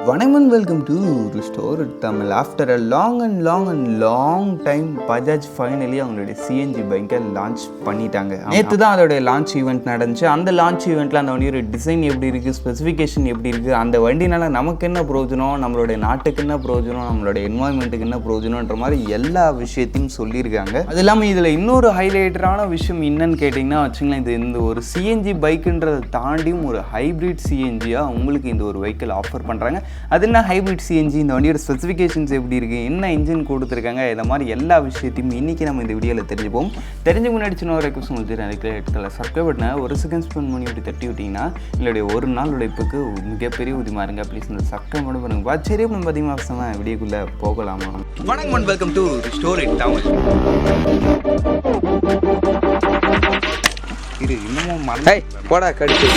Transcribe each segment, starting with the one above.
வணக்கம் and welcome to Restore Tamil. After a long time, Bajaj finally அவங்களுடைய CNG பைக்கை launch பண்ணிட்டாங்க. நேற்று தான் அதோடைய லான்ச் ஈவெண்ட் நடந்துச்சு. அந்த லான்ச் ஈவெண்ட்டில் அந்த வண்டியோட டிசைன் எப்படி இருக்குது, ஸ்பெசிஃபிகேஷன் எப்படி இருக்குது, அந்த வண்டினால நமக்கு என்ன பிரயோஜனம், நம்மளுடைய நாட்டுக்கு என்ன பிரயோஜனம், நம்மளுடைய என்வாயன்மெண்ட்டுக்கு என்ன பிரயோஜனன்ற மாதிரி எல்லா விஷயத்தையும் சொல்லியிருக்காங்க. அது இல்லாமல் இதில் இன்னொரு ஹைலைட்டரான விஷயம் என்னன்னு கேட்டிங்கன்னா வச்சுங்களேன், இது இந்த ஒரு CNG பைக்குன்றதை தாண்டியும் ஒரு ஹைப்ரிட் CNGயாக உங்களுக்கு இந்த ஒரு வெஹிக்கிள் ஆஃபர் பண்ணுறாங்க. அது என்ன ஹைப்ரிட் CNG, இந்த வண்டியோட ஸ்பெசிஃபிகேஷன்ஸ் எப்படி இருக்குது, என்ன இன்ஜின் கொடுத்துருக்காங்க, இந்த மாதிரி எல்லா விஷயத்தையும் இன்றைக்கி நம்ம இந்த வீடியோவில் தெரிஞ்சுப்போம். தெரிஞ்ச முன்னாடி சின்ன ஒரு ரெக்வஸ்ட் உங்களுக்கு எனக்கு சப்ஸ்கிரைப் பண்ண ஒரு செகண்ட் ஸ்பெண்ட் பண்ணி இப்படி தட்டி விட்டிங்கன்னா என்னுடைய ஒரு நாள் உழைப்புக்கு மிகப்பெரிய உதவியாக இருங்க. ப்ளீஸ் இந்த சப்ஸ்கிரைப் பண்ண பண்ணுங்க. சரி, நம்ம அதிகமாக அவசரமா வீடியோக்குள்ளே போகலாமா? வணக்கம் and welcome to Restore Tamil. இது இன்னமும் போடா கடிச்சு.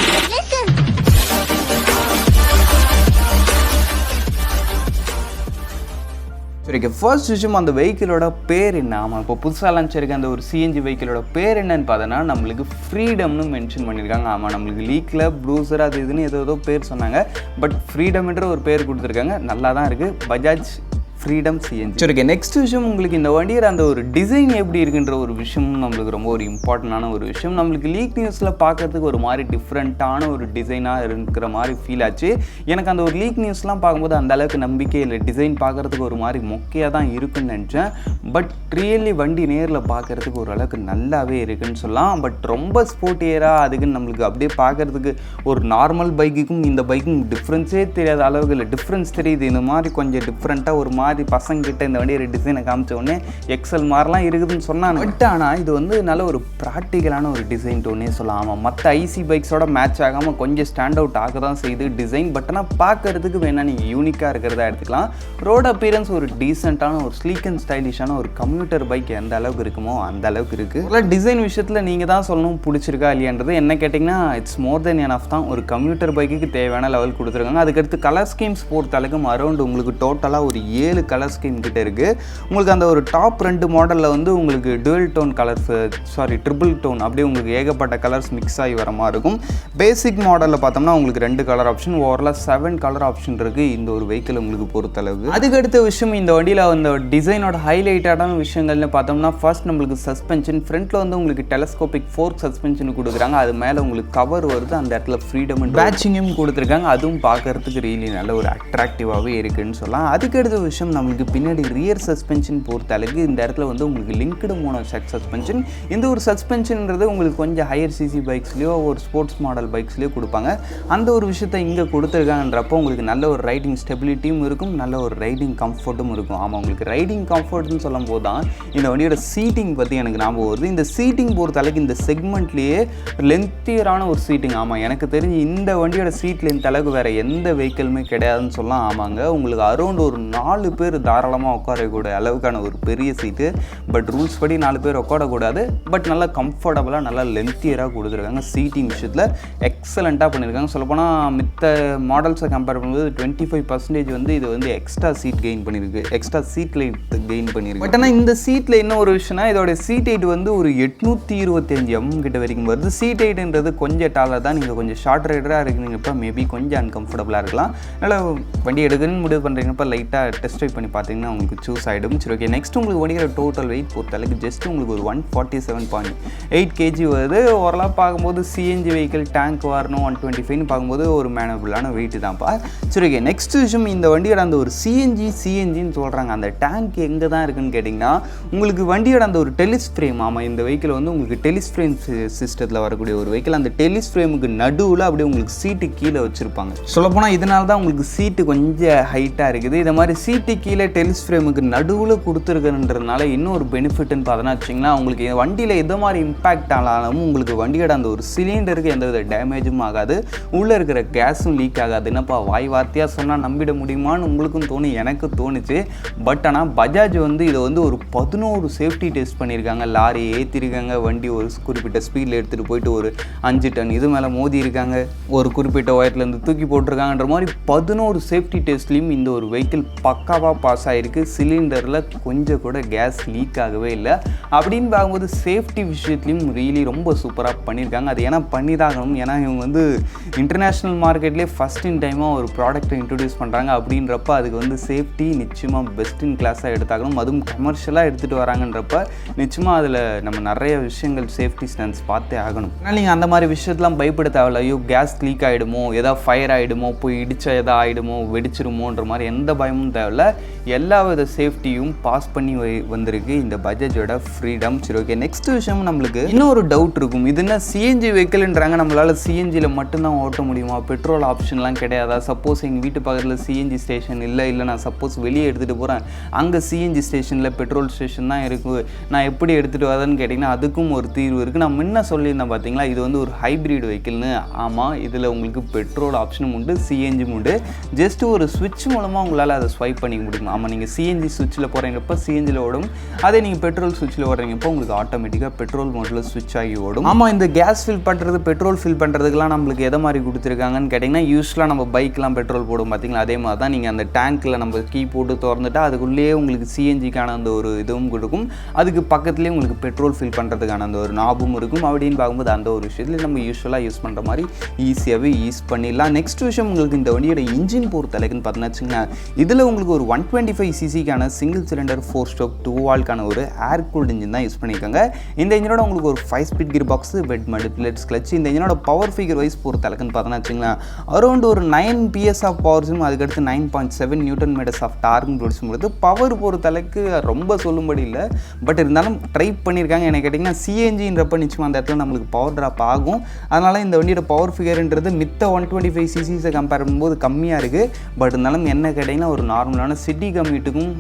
சரி, ஃபர்ஸ்ட் விஷயம் அந்த வெஹிக்கிளோட பேர் என்ன? ஆமாம், இப்போ புதுசாக லான்ச் இருக்க அந்த ஒரு CNG வெஹிக்கிளோட பேர் என்னன்னு பார்த்தோன்னா நம்மளுக்கு ஃப்ரீடம்னு மென்ஷன் பண்ணியிருக்காங்க. ஆமாம், நம்மளுக்கு லீக்கில் ப்ளூசர் அது இதுன்னு ஏதோ பேர் சொன்னாங்க, பட் ஃப்ரீடம்ன்ற ஒரு பேர் கொடுத்துருக்காங்க. நல்லா தான் இருக்குது, பஜாஜ் ஃப்ரீடம் CNG. சரி, நெக்ஸ்ட் விஷயம், உங்களுக்கு இந்த வண்டியில் அந்த ஒரு டிசைன் எப்படி இருக்குன்ற ஒரு விஷயமும் நம்மளுக்கு ரொம்ப ஒரு இம்பார்ட்டண்டான ஒரு விஷயம். நம்மளுக்கு லீக் நியூஸில் பார்க்கறதுக்கு ஒரு மாதிரி டிஃப்ரெண்ட்டான ஒரு டிசைனாக இருக்கிற மாதிரி ஃபீல் ஆச்சு. எனக்கு அந்த ஒரு லீக் நியூஸ்லாம் பார்க்கும்போது அந்த அளவுக்கு நம்பிக்கை இல்லை, டிசைன் பார்க்குறதுக்கு ஒரு மாதிரி மொக்கையாக தான் இருக்குன்னு நினச்சேன். பட் ரியலி வண்டி நேரில் பார்க்குறதுக்கு ஓரளவுக்கு நல்லாவே இருக்குன்னு சொல்லலாம். பட் ரொம்ப ஸ்போர்ட்டியராக அதுக்குன்னு நம்மளுக்கு அப்படியே பார்க்குறதுக்கு ஒரு நார்மல் பைக்குக்கும் இந்த பைக்கும் டிஃப்ரென்ஸே தெரியாத அளவுக்கு இல்லை, டிஃப்ரென்ஸ் தெரியுது. இந்த மாதிரி கொஞ்சம் டிஃப்ரெண்ட்டாக ஒரு மாதிரி பசங்கிட்ட இந்த வண்டியோட டிசைனை காமிச்ச உடனே எக்ஸல் மாதிரிலாம் இருக்குதுன்னு சொன்னாங்க. பட் ஆனால் இது வந்து நல்ல ஒரு ப்ராக்டிக்கலான ஒரு டிசைன் ஒன்னே சொல்லலாம். ஆமாம், மற்ற ஐசி பைக்ஸோட மேட்ச் ஆகாமல் கொஞ்சம் ஸ்டாண்ட் அவுட் ஆக தான் செய்யுது டிசைன். பட் ஆனால் பார்க்கறதுக்கு வேணா நீங்கள் யூனிக்காக இருக்கிறதா எடுத்துக்கலாம். ரோட் அப்பியரன்ஸ் ஒரு டீசெண்டான ஒரு ஸ்லீக் அண்ட் ஸ்டைலிஷான ஒரு கம்யூட்டர் பைக் எந்த அளவுக்கு இருக்குமோ அந்த அளவுக்கு இருக்குது. டிசைன் விஷயத்தில் நீங்கள் தான் சொல்லணும் பிடிச்சிருக்கா இல்லையான்றது. என்ன கேட்டிங்கன்னா இட்ஸ் மோர் தென் எனஃப் தான். ஒரு கம்யூட்டர் பைக்குக்கு தேவையான லெவல் கொடுத்துருக்காங்க. அதுக்கடுத்து கலர் ஸ்கீம்ஸ் பொறுத்த அளவுக்கு அரௌண்ட் உங்களுக்கு டோட்டலாக ஒரு 7 கலர் ஸ்கீம் கிட்ட இருக்குது. உங்களுக்கு அந்த ஒரு டாப் 2 மாடலில் வந்து உங்களுக்கு dual tone colours, triple tone, அப்படியே உங்களுக்கு ஏகப்பட்ட கலர்ஸ் மிக்ஸ் ஆகி வர மாதிரி இருக்கும். பேசிக் மாடலில் பார்த்தோம்னா உங்களுக்கு 2 கலர் ஆப்ஷன், ஓவராலாக 7 கலர் ஆப்ஷன் இருக்குது இந்த ஒரு வெஹிக்கிள் உங்களுக்கு பொறுத்தளவுக்கு. அதுக்கடுத்த விஷயம், இந்த வண்டியில் அந்த டிசைனோட ஹைலைட்டான விஷயங்கள்னு பார்த்தோம்னா ஃபர்ஸ்ட் நம்மளுக்கு சஸ்பென்ஷன் ஃப்ரண்ட்டில் வந்து உங்களுக்கு டெலஸ்கோபிக் ஃபோர்க் சஸ்பென்ஷன் கொடுக்குறாங்க. அது மேலே உங்களுக்கு கவர் வருது, அந்த இடத்துல ஃப்ரீடம் அண்ட் பேட்சிங்கும் கொடுத்துருக்காங்க. அதுவும் பார்க்கறதுக்கு ரியலி நல்ல ஒரு அட்ராக்டிவாகவே இருக்குன்னு சொல்லலாம். அதுக்கடுத்த விஷயம், நம்மளுக்கு பின்னாடி ரியர் சஸ்பென்ஷன் பொறுத்த அளவுக்கு இந்த இடத்துல வந்து உங்களுக்கு லிங்க்டு மோனோஷாக் சஸ்பென்ஷன். இந்த ஒரு சஸ்பென்ஷன்ன்றது உங்களுக்கு கொஞ்சம் ஹையர் சிசி பைக்ஸ்லையோ ஒரு ஸ்போர்ட்ஸ் மாடல் பைக்ஸ்லையோ கொடுப்பாங்க. அந்த ஒரு விஷயத்தை இங்கே கொடுத்துருக்காங்கன்றப்போ உங்களுக்கு நல்ல ஒரு ரைடிங் ஸ்டெபிலிட்டியும் இருக்கும், நல்ல ஒரு ரைடிங் கம்ஃபர்ட்டும் இருக்கும். ஆமாம், உங்களுக்கு ரைடிங் கம்ஃபர்ட்னு சொல்லும் போது தான் இந்த வண்டியோட சீட்டிங் பற்றி எனக்கு ஞாபகம் வருது. இந்த சீட்டிங் பொறுத்த அளவுக்கு இந்த செக்மெண்ட்லேயே லென்த்தியரான ஒரு சீட்டிங். ஆமாம், எனக்கு தெரிஞ்சு இந்த வண்டியோட சீட் லென்த் அளவுக்கு வேறு எந்த வெஹிக்கிளுமே கிடையாதுன்னு சொல்லலாம். ஆமாங்க, உங்களுக்கு அரௌண்ட் ஒரு 4 பேர் தாராளமாக உட்காரக்கூடிய அளவுக்கான ஒரு பெரிய சீட்டு. பட் ரூல்ஸ் படி 4 பேர் உட்காரக்கூடாது. பட் நல்லா கம்ஃபர்டபுளாக நல்லா லென்த்தியராக கொடுத்துருக்காங்க. சீட்டிங் விஷயத்தில் எக்ஸலண்ட்டாக பண்ணியிருக்காங்க. சொல்லப்போனால் மித்த மாடல்ஸை கம்பேர் பண்ணும்போது 25% வந்து இது வந்து எக்ஸ்ட்ரா சீட் கெயின் பண்ணியிருக்கு, எக்ஸ்ட்ரா சீட் லைட் கெயின் பண்ணியிருக்கு. பட் ஆனால் இந்த சீட்டில் என்ன ஒரு விஷயம்னா இதோட சீட் ஹைட் வந்து ஒரு 825 mm கிட்ட வரைக்கும் வருது. சீட் ஹைட்ன்றது கொஞ்சம் டாலாக தான். நீங்கள் கொஞ்சம் ஷார்ட் ரைடராக இருக்கிறீங்கப்போ மேபி கொஞ்சம் அன்கம்ஃபர்டபுளாக இருக்கலாம். நல்லா வண்டி எடுக்கணும்னு முடிவு பண்ணுறீங்கப்போ லைட்டாக டெஸ்ட் ட்ரைவ் பண்ணி பார்த்தீங்கன்னா உங்களுக்கு சூஸ் ஆகிடும். சரி, ஓகே. நெக்ஸ்ட் உங்களுக்கு வண்டிக்கிற டோட்டல் வெயிட் பொறுத்தளவுக்கு ஜஸ்ட் உங்களுக்கு ஒரு 147.8 kg வருது. ஓரளவு பார்க்கும்போது CNG வெஹிக்கிள் டேங்க் வரணும் 125 பார்க்கும்போது ஒரு மேனபிளான வெயிட் தான்ப்பா. சரி, ஓகே. நெக்ஸ்ட் விஷயம், இந்த வண்டியோட அந்த ஒரு CNGன்னு சொல்கிறாங்க. அந்த டேங்க் எங்கே தான் இருக்குன்னு கேட்டிங்கன்னா உங்களுக்கு வண்டியோட அந்த ஒரு டெலிஸ் ஃப்ரேம். ஆமாம், இந்த வெஹிக்கிள் வந்து உங்களுக்கு டெலிஸ் ஃப்ரேம் சிஸ்டத்தில் வரக்கூடிய ஒரு வெஹிக்கிள். அந்த டெலிஸ் ஃப்ரேமுக்கு நடுவில் அப்படியே உங்களுக்கு சீட்டு கீழே வச்சுருப்பாங்க. சொல்லப்போனால் இதனால தான் உங்களுக்கு சீட்டு கொஞ்சம் ஹைட்டாக இருக்குது. இந்த மாதிரி சீட்டு கீழே டெலிஸ் ஃப்ரேமுக்கு நடுவில் கொடுத்துருக்குன்றதுனால இன்னொரு பெனிஃபிட்னு பார்த்தோன்னா வச்சிங்கன்னா உங்களுக்கு வண்டியில் எது மாதிரி இம்பேக்ட் ஆனாலும் உங்களுக்கு வண்டியோட அந்த ஒரு சிலிண்டருக்கு எந்த வித டேமேஜும் ஆகாது, உள்ளே இருக்கிற கேஸும் லீக் ஆகாது. என்னப்பா வாய் வார்த்தையாக சொன்னால் நம்பிட முடியுமான்னு உங்களுக்கும் தோணி, எனக்கு தோணுச்சு. பட் ஆனால் பஜாஜ் வந்து இதை வந்து ஒரு 11 சேஃப்டி டெஸ்ட் பண்ணியிருக்காங்க. லாரி ஏற்றிருக்காங்க, வண்டி ஒரு குறிப்பிட்ட ஸ்பீடில் எடுத்துகிட்டு போயிட்டு ஒரு 5 டன் இது மேலே மோதி இருக்காங்க, ஒரு குறிப்பிட்ட உயரத்துலேருந்து தூக்கி போட்டிருக்காங்கன்ற மாதிரி 11 சேஃப்டி டெஸ்ட்லேயும் இந்த ஒரு வெஹிக்கிள் பக்காவாக சூப்பராக பாஸ் ஆகிருக்கு. சிலிண்டரில் கொஞ்சம் கூட கேஸ் லீக் ஆகவே இல்லை. அப்படின்னு பார்க்கும்போது சேஃப்டி விஷயத்துலையும் ரியலி ரொம்ப சூப்பராக பண்ணியிருக்காங்க. அது ஏன்னா பண்ணி தான் ஆகணும். ஏன்னா இவங்க வந்து இன்டர்நேஷ்னல் மார்க்கெட்லேயே ஃபஸ்ட் இன் டைமாக ஒரு ப்ராடக்ட்டை இன்ட்ரடியூஸ் பண்ணுறாங்க. அப்படின்றப்ப அதுக்கு வந்து சேஃப்டி நிச்சயமாக பெஸ்ட் இன் கிளாஸாக எடுத்தாகணும். அதுவும் கமர்ஷியலாக எடுத்துகிட்டு வராங்கன்றப்ப நிச்சயமாக அதில் நம்ம நிறைய விஷயங்கள் சேஃப்டி ஸ்டாண்ட்ஸ் பார்த்தே ஆகணும். ஆனால் நீங்கள் அந்த மாதிரி விஷயத்தெலாம் பயப்பட தேவையில்ல. ஐயோ கேஸ் லீக் ஆகிடுமோ, எதாவது ஃபயர் ஆகிடுமோ, போய் இடிச்சா எதாவது ஆகிடுமோ, வெடிச்சிருமோன்ற மாதிரி எந்த பயமும் தேவையில்ல. எல்லா வித சேஃப்டியும் பாஸ் பண்ணி வந்திருக்கு இந்த பஜாஜோட ஃப்ரீடம். சரி, ஓகே. நெக்ஸ்ட் விஷயம் நம்மளுக்கு இன்னொரு டவுட் இருக்கும். இது என்ன சிஎன்ஜி வெஹிக்கிள்ன்றாங்க, நம்மளால் சிஎன்ஜியில் மட்டும்தான் ஓட்ட முடியுமா, பெட்ரோல் ஆப்ஷன்லாம் கிடையாதா? சப்போஸ் எங்கள் வீட்டு பக்கத்தில் சிஎன்ஜி ஸ்டேஷன் இல்லை, நான் சப்போஸ் வெளியே எடுத்துகிட்டு போகிறேன், அங்கே சிஎன்ஜி ஸ்டேஷனில் பெட்ரோல் ஸ்டேஷன் தான் இருக்குது, நான் எப்படி எடுத்துகிட்டு வரேன்னு கேட்டிங்கன்னா அதுக்கும் ஒரு தீர்வு இருக்குது. நான் முன்ன சொல்லியிருந்தேன் பார்த்தீங்களா, இது வந்து ஒரு ஹைப்ரிட் வெஹிக்கிள்னு. ஆமாம், இதில் உங்களுக்கு பெட்ரோல் ஆப்ஷனும் உண்டு, சிஎன்ஜியும் உண்டு. ஜஸ்ட் ஒரு ஸ்விட்ச் மூலமாக உங்களால் அதை ஸ்வைப் பண்ணிக்க முடியும். ஆமாம், நீங்கள் சிஎன்ஜி ஸ்விட்சில் போகிறீங்கப்போ சிஎன்ஜியில் ஓடும். அதே நீங்கள் பெட்ரோல் ஸ்விட்சில் ஓடுறீங்கப்போ உங்களுக்கு ஆட்டோமேட்டிக்காக பெட்ரோல் மோட்டில் ஸ்விட்ச் ஆகி ஓடும். ஆமாம், இந்த கேஸ் ஃபில் பண்ணுறது, பெட்ரோல் ஃபில் பண்ணுறதுக்கெலாம் நம்மளுக்கு எதை மாதிரி கொடுத்துருக்காங்கன்னு கேட்டிங்கன்னா, யூஸ்வலாக நம்ம பைக்கெலாம் பெட்ரோல் போடும் பார்த்தீங்களா, அதே மாதிரி தான் நீங்கள் அந்த டேங்க்கில் நம்ம கீ போட்டு திறந்துட்டா அதுக்குள்ளேயே உங்களுக்கு சிஎன்ஜிக்கான அந்த ஒரு இதுவும் கொடுக்கும். அதுக்கு பக்கத்துலேயே உங்களுக்கு பெட்ரோல் ஃபில் பண்ணுறதுக்கான அந்த ஒரு நாபும் இருக்கும். அப்படின்னு பார்க்கும்போது அந்த ஒரு விஷயத்தில் நம்ம யூஸ்வலாக யூஸ் பண்ணுற மாதிரி ஈஸியாகவே யூஸ் பண்ணிடலாம். நெக்ஸ்ட் விஷயம், உங்களுக்கு இந்த வண்டியோட இன்ஜின் பொறுத்தளவுக்குன்னு பார்த்தீங்கன்னா, இதில் உங்களுக்கு ஒரு 125cc சிங்கிள் சிலிண்டர் 4 ஸ்ட்ரோக் 2 வால்க்கான ஒரு ஏர் கூல்டு இன்ஜின் தான் யூஸ் பண்ணியிருக்காங்க. இந்த இன்ஜினோட உங்களுக்கு ஒரு 5 ஸ்பீட் கியர் பாக்ஸ், வெட் மல்டிப்ளேட்ஸ் கிளச். இந்த இன்ஜினோட பவர் ஃபிகர் வைஸ் பொறுத்தளவுக்குன்னு பார்த்தீங்கன்னா அரௌண்ட் ஒரு 9 PS ஆஃப் பவர்ஸும், அதுக்கடுத்து 9.7 நியூட்டன் மீட்டர்ஸ் ஆஃப் டார்க்கும் ப்ரொடியூஸ் பண்ணுறது. பவர் பொறுத்தளவுக்கு ரொம்ப சொல்லும்படி இல்லை, பட் இருந்தாலும் ட்ரை பண்ணியிருக்காங்க. எனக்கு கேட்டிங்கன்னா சிஎன்ஜின்றப்ப நிச்சயமாக அந்த இடத்துல நம்மளுக்கு பவர் ட்ராப் ஆகும். அதனால் இந்த வண்டியோட பவர் ஃபிகர்ன்றது மித்த 125cc கம்பேர் பண்ணும்போது கம்மியாக இருக்குது. பட் இருந்தாலும் என்ன கேட்டிங்கன்னா ஒரு நார்மலான சிட்டி கம்யூட்டுக்கும்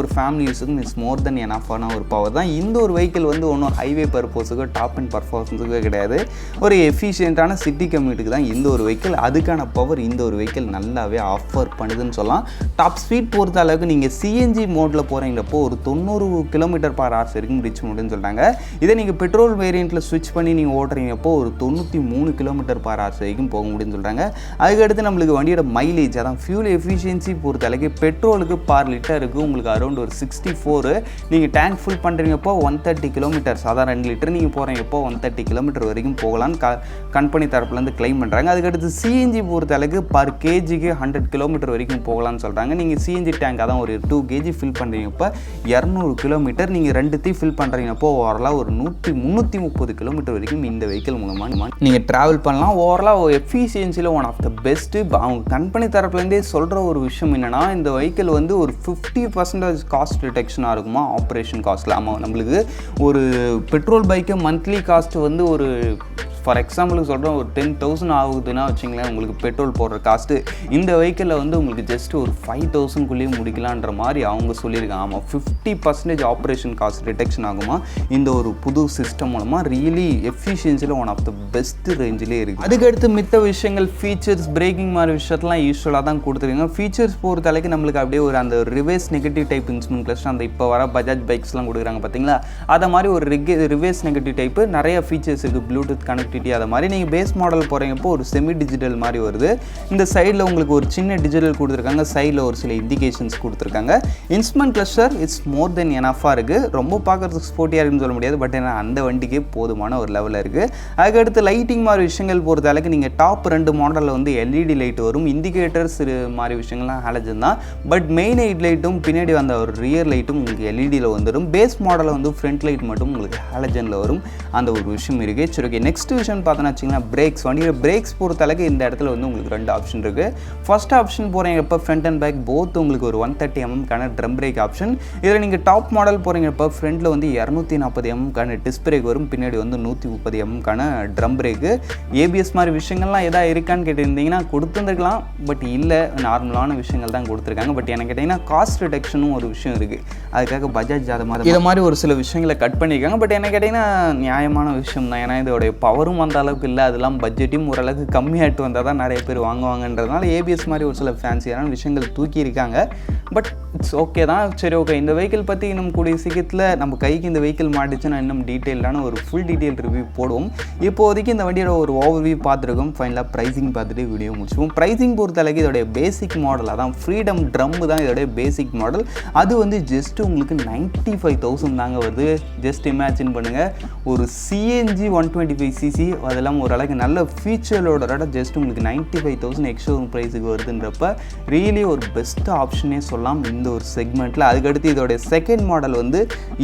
ஒரு ஃபேமிலி யூஸுக்கும் இட்ஸ் மோர் தென் எனஃபான ஒரு பவர் தான். இந்த ஒரு வெஹிக்கிள் வந்து ஒன்றும் ஹைவே பர்பஸுக்கோ டாப் அண்ட் பர்ஃபார்மன்ஸுக்கோ கிடையாது. ஒரு எஃபிஷியண்ட்டான சிட்டி கம்யூட்டுக்கு தான் இந்த ஒரு வெஹிக்கிள். அதுக்கான பவர் இந்த ஒரு வெஹிக்கிள் நல்லாவே ஆஃபர் பண்ணுதுன்னு சொல்லலாம். டாப் ஸ்பீட் பொறுத்த அளவுக்கு நீங்கள் சிஎன்ஜி மோடில் போகிறீங்களப்போ ஒரு 90 km/h வரைக்கும் ரீச் முடியும்னு சொல்கிறாங்க. இதே நீங்கள் பெட்ரோல் வேரியண்ட்டில் ஸ்விட்ச் பண்ணி நீங்கள் ஓட்டுறீங்கப்போ ஒரு 93 km/h வரைக்கும் போக முடியும்னு சொல்கிறாங்க. அதுக்கடுத்து நம்மளுக்கு வண்டியோட மைலேஜ், அதான் ஃபியூல் எஃபிஷியன்சி பொறுத்த அளவுக்கு பெட்ரோலுக்கு பார் லிட்டருக்கு உங்களுக்கு அரௌண்ட் ஒரு 64. நீங்கள் டேங்க் ஃபுல் பண்ணுறீங்கப்போ 130 km, அதான் 2 லிட்டர் நீங்கள் போகிறீங்கப்போ 130 km வரைக்கும் போகலான்னு கம்பெனி தரப்புலேருந்து கிளைம் பண்ணுறாங்க. அதுக்கடுத்து சிஎன்ஜி பொறுத்த அளவுக்கு பர் கேஜிக்கு 100 km வரைக்கும் போகலான்னு சொல்கிறாங்க. நீங்கள் சிஎன்ஜி டேங்க் அதான் ஒரு 2 kg ஃபில் பண்ணுறீங்கப்போ 200 km, நீங்கள் 2 ஃபில் பண்ணுறீங்கப்போ ஓவராலாக ஒரு 330 km வரைக்கும் இந்த வெஹிக்கிள் மூலமாக நீங்கள் ட்ராவல் பண்ணலாம். ஓவராலாக எஃபிஷியன்சியில் ஒன் ஆஃப் த பெஸ்ட்டு. அவங்க கம்பெனி தரப்புலேருந்தே சொல்கிற ஒரு விஷயம் என்னென்னா, இந்த வெஹிக்கிள் வந்து ஒரு 50% காஸ்ட் ரிடக்ஷனாக இருக்குமா ஆப்ரேஷன் காஸ்ட்டில். ஆமாம், நம்மளுக்கு ஒரு பெட்ரோல் பைக்கு மந்த்லி காஸ்ட் வந்து ஒரு ஃபார் எக்ஸாம்பிளுக்கு சொல்கிறோம் ஒரு 10,000 ஆகுதுன்னா வச்சுங்களேன் உங்களுக்கு பெட்ரோல் போடுற காஸ்ட்டு. இந்த வெஹிக்கிளில் வந்து உங்களுக்கு ஜஸ்ட் ஒரு 5,000க்குள்ளேயே முடிக்கலான்ற மாதிரி அவங்க சொல்லியிருக்காங்க. ஆமாம், 50% ஆப்ரேஷன் காஸ்ட் ரிடக்ஷன் ஆகுமா இந்த ஒரு புது சிஸ்டம் மூலமாக. ரியலி எஃபிஷியன்சியில் ஒன் ஆஃப் த பெஸ்ட் ரேஞ்சிலே இருக்குது. அதுக்கடுத்து மித்த விஷயங்கள், ஃபீச்சர்ஸ், பிரேக்கிங் மாதிரி விஷயத்தெல்லாம் யூஸ்வலாக தான் கொடுத்துருக்காங்க. ஃபீச்சர்ஸ் பொறுத்த அளவுக்கு நம்மளுக்கு அப்படியே ஒரு அந்த reverse negative type instrument cluster, அந்த இப்போ வர பஜாஜ் பைக்ஸ்லாம் கொடுக்குறாங்க பார்த்தீங்களா, அதை மாதிரி ஒரு ரிவர்ஸ் நெகட்டிவ் டைப்பு நிறைய ஃபீச்சர்ஸ் இருக்குது. ப்ளூடூத் கனெக்டிவிட்டி அதை மாதிரி. நீங்கள் பேஸ் மாடல் போகிறீங்கப்போ ஒரு செமி டிஜிட்டல் மாதிரி வருது. இந்த சைடில் உங்களுக்கு ஒரு சின்ன டிஜிட்டல் கொடுத்துருக்காங்க, சைடில் ஒரு சில இண்டிகேஷன்ஸ் கொடுத்துருக்காங்க. இன்ஸ்ட்ருமெண்ட் கிளஸ்டர் இட்ஸ் மோர் தென் எனஃபாக இருக்குது. ரொம்ப பார்க்குறதுக்கு ஸ்போர்ட்டியாக இருக்குன்னு சொல்ல முடியாது, பட் ஏன்னா அந்த வண்டிக்கே போதுமான ஒரு லெவலில் இருக்குது. அதுக்கடுத்து லைட்டிங் மாதிரி விஷயங்கள் பொறுத்த அளவுக்கு நீங்கள் டாப் 2 மாடலில் வந்து எல்இடி லைட் வரும். இண்டிகேட்டர்ஸ் மாதிரி விஷயங்கள்லாம் ஹாலஜன் தான். பட் மெயின் ஹெட் லைட்டும் பின்னாடி வந்த ஒரு ரியர் லைட்டும் உங்களுக்கு எல்இடியில் வந்துடும். பேஸ் மாடலில் வந்து ஃப்ரண்ட் லைட் மட்டும் உங்களுக்கு ஹாலஜனில் வரும். அந்த ஒரு விஷயம் இருக்குது. சரி, ஓகே. நெக்ஸ்ட் விஷயம் பார்த்தோன்னா வச்சிங்கன்னா பிரேக்ஸ். வண்டியோட பிரேக்ஸ் பொறுத்த அளவுக்கு இந்த இடத்துல வந்து உங்களுக்கு 2 ஆப்ஷன் இருக்குது. ஃபர்ஸ்ட் ஆப்ஷன் போகிறீங்கப்போ ஃப்ரண்ட் அண்ட் பேக் போத் உங்களுக்கு ஒரு 130 mm ட்ரம் பிரேக் ஆப்ஷன். இதில் நீங்கள் டாப் மாடல் போகிறீங்கப்போ ஃப்ரண்ட்டில் வந்து 240 mm டிஸ்க் பிரேக் வரும், பின்னாடி வந்து 130 mm ட்ரம் பிரேக்கு. ஏபிஎஸ் மாதிரி விஷயங்கள்லாம் எதாவது இருக்கான்னு கேட்டிருந்தீங்கன்னா கொடுத்துருந்துருக்கலாம், பட் இல்லை, நார்மலான விஷயங்கள் தான் கொடுத்துருக்காங்க. பட் எனக்கு கேட்டிங்கன்னா காஸ்ட் ரிடக்ஷனும் ஒரு விஷயம் இருக்குது. அதுக்காக பஜாஜ் அதை மாதிரி ஒரு சில விஷயங்களை கட் பண்ணியிருக்காங்க. பட் எனக்கு கேட்டிங்கன்னா நியாயமான விஷயம் தான். ஏன்னா இதோடைய பவரும் பட்ஜெட்டும் அந்த அளவுக்கு இல்லை, அதெல்லாம் பட்ஜெட்டையும் ஓரளவுக்கு கம்மியாகிட்டு வந்தால் தான் நிறைய பேர் வாங்குவாங்கன்றதுனால ஏபிஎஸ் மாதிரி ஒரு சில ஃபேன்சியான விஷயங்கள் தூக்கியிருக்காங்க. பட் இட்ஸ் ஓகே தான். சரி, ஓகே. இந்த வெஹிக்கிள் பற்றி இன்னும் கூடிய சீக்கிரத்தில் நம்ம கைக்கு இந்த வெஹிக்கிள் மாட்டிச்சுன்னா இன்னும் டீட்டெயிலான ஒரு ஃபுல் டீட்டெயில் ரிவ்யூ போடுவோம். இப்போதைக்கு இந்த வண்டியோட ஒரு ஓவர்வியூ பார்த்துருக்கோம். ஃபைனலாக ப்ரைஸிங் பார்த்துட்டு வீடியோ முடிச்சுவோம். ப்ரைஸிங் பொறுத்தளவுக்கு இதோடைய பேசிக் மாடல், அதான் ஃப்ரீடம் ட்ரம் தான் இதோடைய பேசிக் மாடல். அது வந்து ஜஸ்ட் உங்களுக்கு 95,000 தாங்க வருது. ஜஸ்ட் இமேஜின் பண்ணுங்கள், ஒரு சிஎன்ஜி 125cc அதெல்லாம் ஓரளவுக்கு நல்ல ஃபீச்சரோட ஜஸ்ட் உங்களுக்கு 95,000 எக்ஸ்ஷோரூம் ப்ரைஸுக்கு வருதுன்றப்ப ரியலி ஒரு பெஸ்ட் ஆப்ஷனே சொல்லலாம் இந்த ஒரு செக்மெண்ட்டில். அதுக்கடுத்து இதோடைய செகண்ட் மாடல் வந்து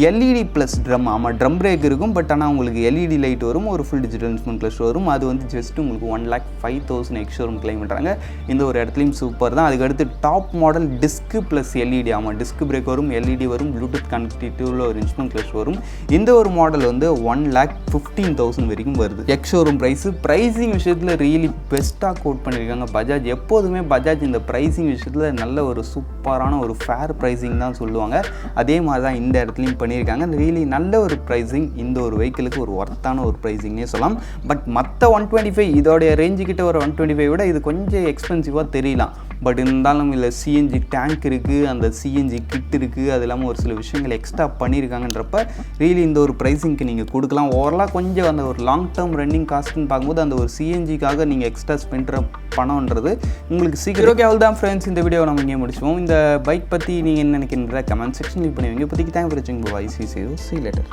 எல்இடி ப்ளஸ் ட்ரம். ஆமாம், ட்ரம் பிரேக் இருக்கும், பட் ஆனால் உங்களுக்கு எல்இடி லைட் வரும், ஒரு ஃபுல் டிஜிட்டல் இன்ஸ்ட்ருமெண்ட் கிளஸ்டர் வரும். அது வந்து ஜஸ்ட் உங்களுக்கு 1,05,000 எக்ஸ்ஷோரூம் கிளைம் பண்ணுறாங்க. இந்த ஒரு இடத்துலையும் சூப்பர் தான். அதுக்கடுத்து top model disk plus LED. ஆமாம், டிஸ்க் பிரேக் வரும், எல்இடி வரும், ப்ளூடூத் கனெக்டிவிட்டியில் ஒரு இன்ஸ்ட்ருமெண்ட் கிளஸ்டர் வரும். இந்த ஒரு மாடல் வந்து 1,15,000 வரைக்கும் வருது எக்ஸ்ஷோரூம் ப்ரைஸு. ப்ரைஸிங் விஷயத்தில் ரியலி பெஸ்ட்டாக கோட் பண்ணியிருக்காங்க பஜாஜ். எப்போதுமே பஜாஜ் இந்த ப்ரைஸிங் விஷயத்தில் நல்ல ஒரு சூப்பரான ஒரு ஃபேர் ப்ரைஸிங் தான் சொல்லுவாங்க. அதே மாதிரி தான் இந்த இடத்துலையும் பண்ணியிருக்காங்க. ரியலி நல்ல ஒரு ப்ரைஸிங், இந்த ஒரு வெஹிக்கிளுக்கு ஒரு ஒர்த்தான ஒரு ப்ரைஸிங்னே சொல்லலாம். பட் மற்ற 125 இதோடைய ரேஞ்சுக்கிட்ட ஒரு 125 விட இது கொஞ்சம் எக்ஸ்பென்சிவாக தெரியலாம். பட் இருந்தாலும் இல்லை, சிஎன்ஜி டேங்க் இருக்குது, அந்த சிஎன்ஜி கிட் இருக்குது, அது இல்லாமல் ஒரு சில விஷயங்கள் எக்ஸ்ட்ரா பண்ணியிருக்காங்கன்றப்ப ரியலி இந்த ஒரு ப்ரைஸிங்க்கு நீங்கள் கொடுக்கலாம். ஓவராலாக கொஞ்சம் அந்த ஒரு லாங் டேர்ம் ரன்னிங் காஸ்ட்னு பார்க்கும்போது அந்த ஒரு சிஎன்ஜிக்காக நீங்கள் எக்ஸ்ட்ரா ஸ்பெண்ட் பணம்ன்றது உங்களுக்கு சீக்கிரம். ஓகே, அவ்வளோ தான் ஃப்ரெண்ட்ஸ், இந்த வீடியோ நம்ம இங்கே முடிச்சுவோம். இந்த பைக் பற்றி நீங்கள் என்ன நினைக்கின்ற கமெண்ட் செக்ஷன் பண்ணுவீங்க. இப்போதைக்கு தேங்க் ஃபார் வாட்சிங். Bye, see you later.